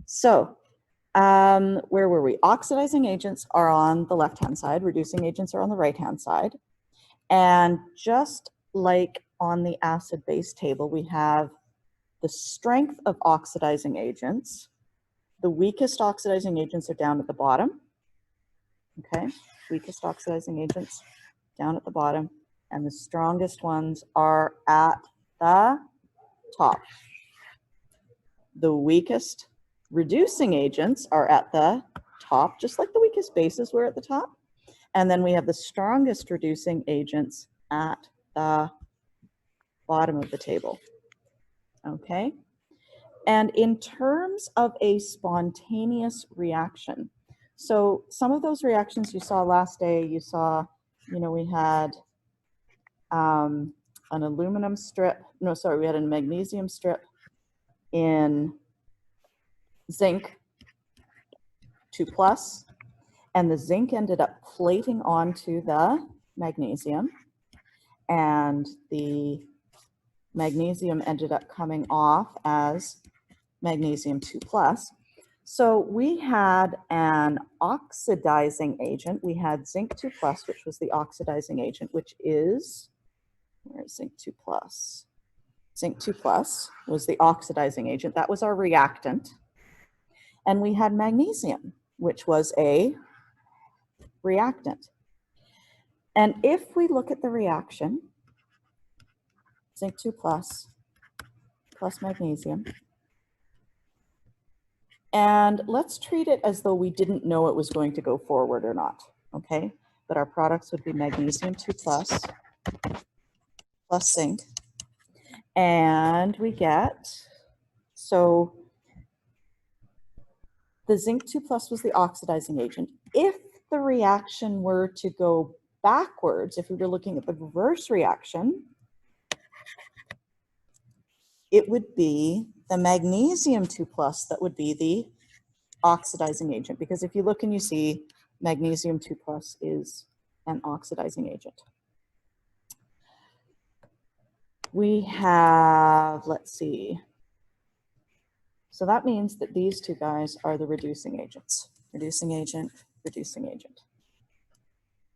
So where were we? Oxidizing agents are on the left-hand side. Reducing agents are on the right-hand side. And just like on the acid-base table, we have the strength of oxidizing agents. The weakest oxidizing agents are down at the bottom. Okay, weakest oxidizing agents down at the bottom, and the strongest ones are at the top. The weakest reducing agents are at the top, just like the weakest bases were at the top. And then we have the strongest reducing agents at the bottom of the table. Okay? And in terms of a spontaneous reaction, so some of those reactions you saw last day, you saw, we had an aluminum strip, we had a magnesium strip in zinc 2+, and the zinc ended up plating onto the magnesium, and the magnesium ended up coming off as magnesium 2+. So we had an oxidizing agent. We had zinc 2+, which was the oxidizing agent, which is, where's zinc 2+? Zinc 2+ was the oxidizing agent. That was our reactant. And we had magnesium, which was a reactant. And if we look at the reaction, zinc 2+ plus magnesium, and let's treat it as though we didn't know it was going to go forward or not, okay? But our products would be magnesium 2+ plus zinc. And we get, so the zinc 2+ was the oxidizing agent. If the reaction were to go backwards, if we were looking at the reverse reaction, it would be the magnesium 2+ that would be the oxidizing agent. Because if you look and you see magnesium 2+ is an oxidizing agent. We have, let's see. So that means that these two guys are the reducing agents. Reducing agent, reducing agent.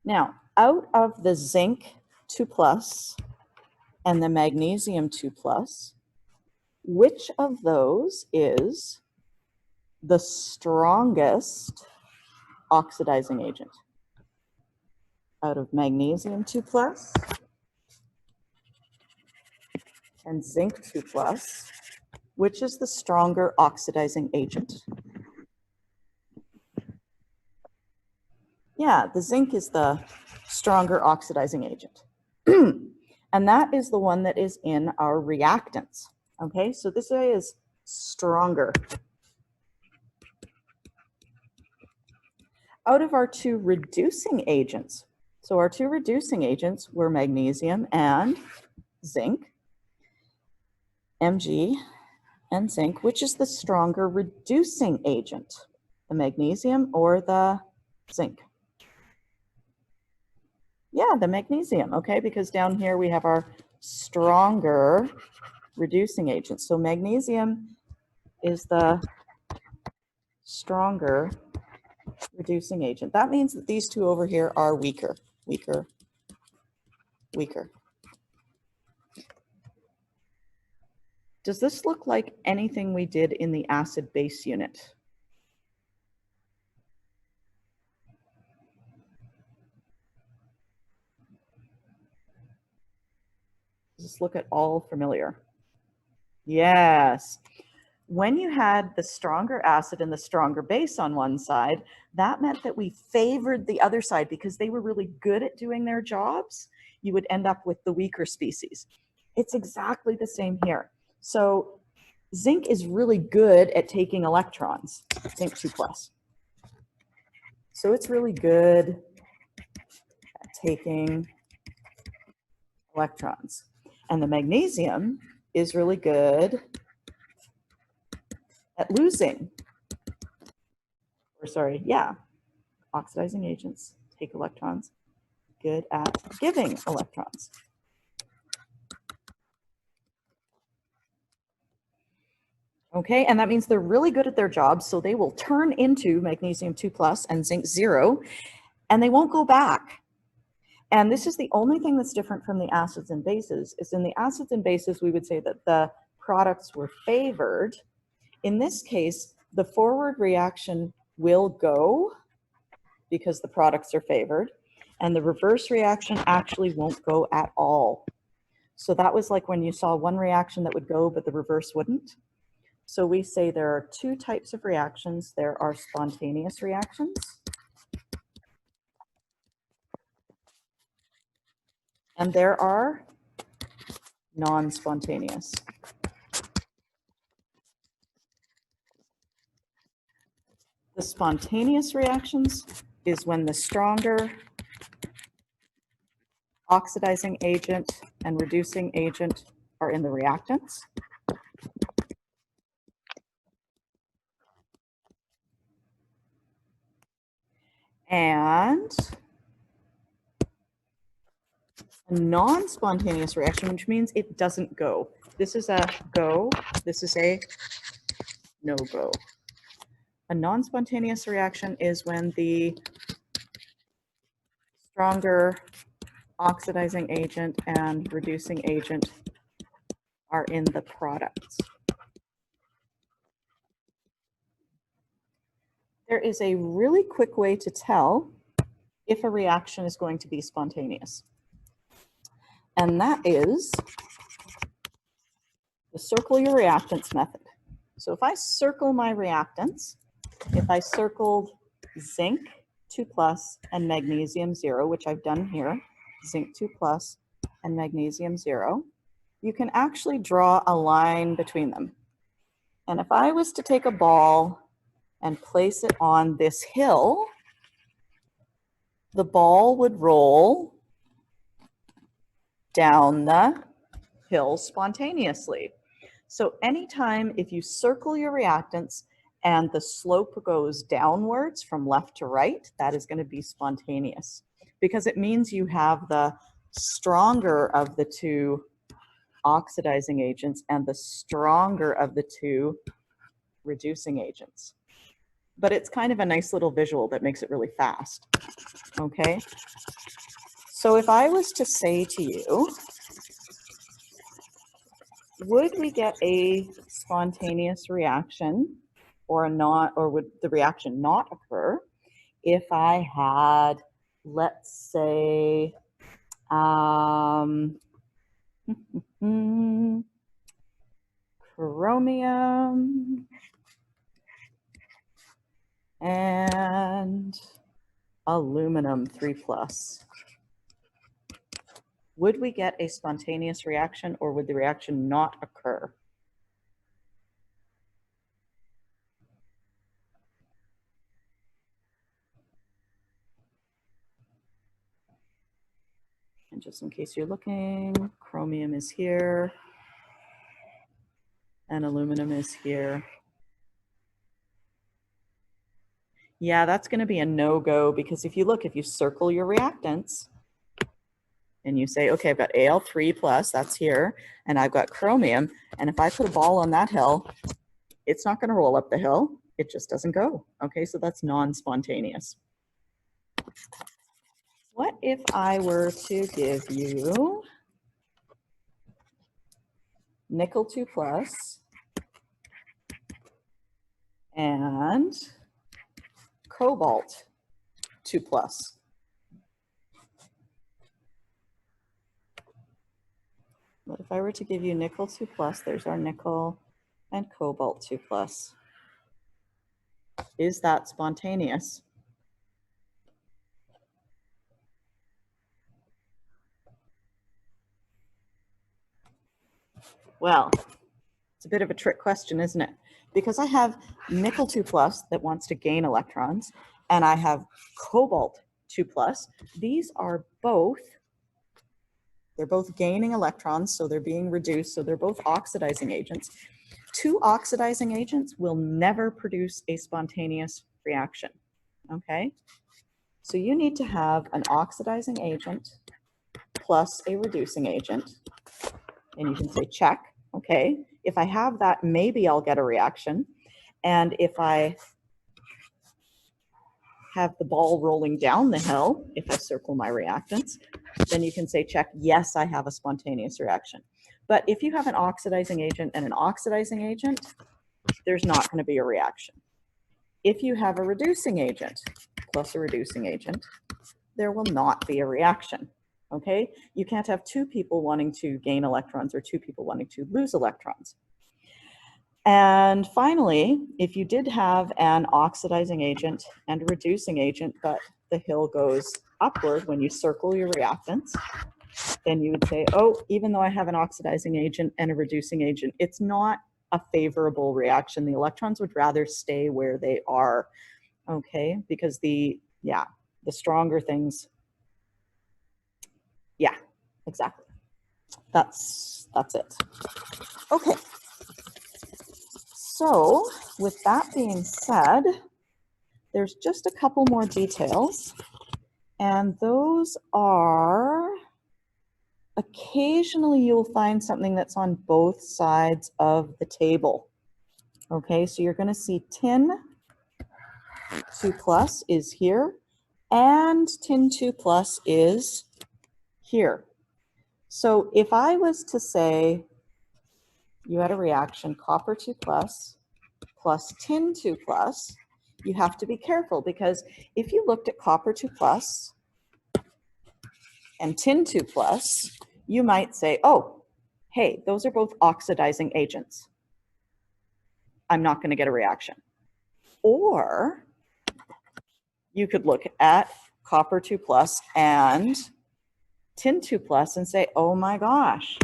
Now, out of the zinc 2+ and the magnesium 2+, which of those is the strongest oxidizing agent? Out of magnesium 2+ and zinc 2+, which is the stronger oxidizing agent? Yeah, the zinc is the stronger oxidizing agent. And that is the one that is in our reactants. Okay, so this guy is stronger. Out of our two reducing agents, so our two reducing agents were magnesium and zinc, Mg and zinc, which is the stronger reducing agent, the magnesium or the zinc? Yeah, the magnesium, okay, because down here we have our stronger reducing agent. So magnesium is the stronger reducing agent. That means that these two over here are weaker, weaker, weaker. Does this look like anything we did in the acid-base unit? Does this look at all familiar? Yes. When you had the stronger acid and the stronger base on one side, that meant that we favored the other side because they were really good at doing their jobs. You would end up with the weaker species. It's exactly the same here. So zinc is really good at taking electrons, zinc 2+. So it's really good at taking electrons. And the magnesium is really good at losing, or sorry, yeah, oxidizing agents take electrons, good at giving electrons. Okay, and that means they're really good at their job, so they will turn into magnesium 2+ and zinc 0, and they won't go back. And this is the only thing that's different from the acids and bases, is in the acids and bases, we would say that the products were favored. In this case, the forward reaction will go because the products are favored, and the reverse reaction actually won't go at all. So that was like when you saw one reaction that would go, but the reverse wouldn't. So we say there are two types of reactions. There are spontaneous reactions, and there are non-spontaneous. The spontaneous reactions is when the stronger oxidizing agent and reducing agent are in the reactants. And a non-spontaneous reaction, which means it doesn't go. This is a go, this is a no-go. A non-spontaneous reaction is when the stronger oxidizing agent and reducing agent are in the products. There is a really quick way to tell if a reaction is going to be spontaneous. And that is the circle your reactants method. So if I circle my reactants, if I circled zinc 2+ and magnesium 0, which I've done here, zinc 2+ and magnesium 0, you can actually draw a line between them. And if I was to take a ball and place it on this hill, the ball would roll down the hill spontaneously. So anytime if you circle your reactants and the slope goes downwards from left to right, that is going to be spontaneous, because it means you have the stronger of the two oxidizing agents and the stronger of the two reducing agents. But it's kind of a nice little visual that makes it really fast. Okay, so if I was to say to you, would we get a spontaneous reaction or would the reaction not occur if I had, let's say, chromium and aluminum 3+. Would we get a spontaneous reaction, or would the reaction not occur? And just in case you're looking, chromium is here and aluminum is here. Yeah, that's going to be a no-go, because if you look, if you circle your reactants and you say, okay, I've got Al3+, that's here, and I've got chromium, and if I put a ball on that hill, it's not going to roll up the hill. It just doesn't go. Okay, so that's non-spontaneous. What if I were to give you nickel 2+ and cobalt 2+? What if I were to give you nickel 2+, there's our nickel, and cobalt 2+. Is that spontaneous? Well, it's a bit of a trick question, isn't it? Because I have nickel 2+ that wants to gain electrons, and I have cobalt 2+. These are both, they're both gaining electrons, so they're being reduced, so they're both oxidizing agents. Two oxidizing agents will never produce a spontaneous reaction, okay? So you need to have an oxidizing agent plus a reducing agent, and you can say check. Okay, if I have that, maybe I'll get a reaction. And if I have the ball rolling down the hill, if I circle my reactants, then you can say, check, yes, I have a spontaneous reaction. But if you have an oxidizing agent and an oxidizing agent, there's not going to be a reaction. If you have a reducing agent plus a reducing agent, there will not be a reaction. Okay, you can't have two people wanting to gain electrons or two people wanting to lose electrons. And finally, if you did have an oxidizing agent and a reducing agent, but the hill goes upward when you circle your reactants, then you would say, oh, even though I have an oxidizing agent and a reducing agent, it's not a favorable reaction. The electrons would rather stay where they are, okay? Because the stronger things, yeah, exactly. That's it. Okay. So with that being said, there's just a couple more details, and those are occasionally you'll find something that's on both sides of the table. Okay, so you're going to see tin 2 plus is here, and tin 2 plus is here. So if I was to say you had a reaction copper 2 plus tin 2 plus, you have to be careful, because if you looked at copper 2 plus and tin 2 plus, you might say, oh, hey, those are both oxidizing agents. I'm not going to get a reaction. Or you could look at copper 2 plus and tin 2 plus and say, oh my gosh,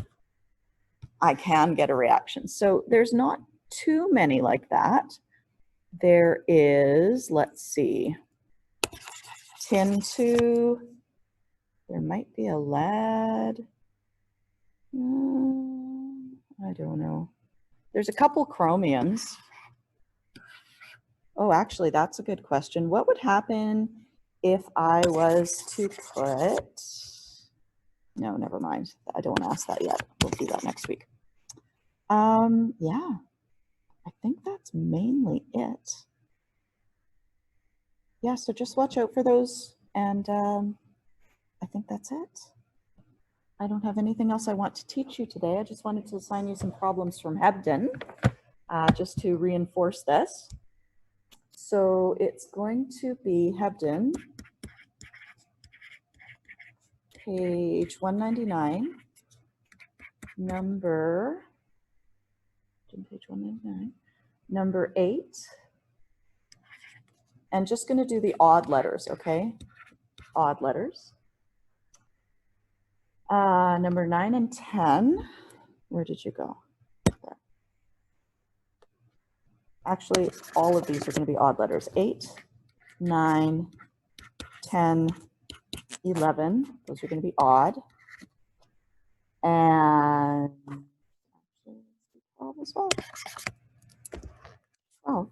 I can get a reaction. So there's not too many like that. There is, let's see, tin 2, there might be a lead. I don't know. There's a couple chromiums. Oh, actually, that's a good question. What would happen if I was to put, no, never mind. I don't want to ask that yet. We'll do that next week. Yeah, I think that's mainly it. Yeah, so just watch out for those, and I think that's it. I don't have anything else I want to teach you today. I just wanted to assign you some problems from Hebden, just to reinforce this. So it's going to be Hebden, page 199, page 199, number 8, and just going to do the odd letters, okay? Odd letters. Number 9 and 10, where did you go? There. Actually, all of these are going to be odd letters. 8, 9, 10, 11, those are going to be odd. And actually, 12 as well. 12.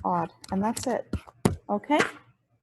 Odd. And that's it. Okay.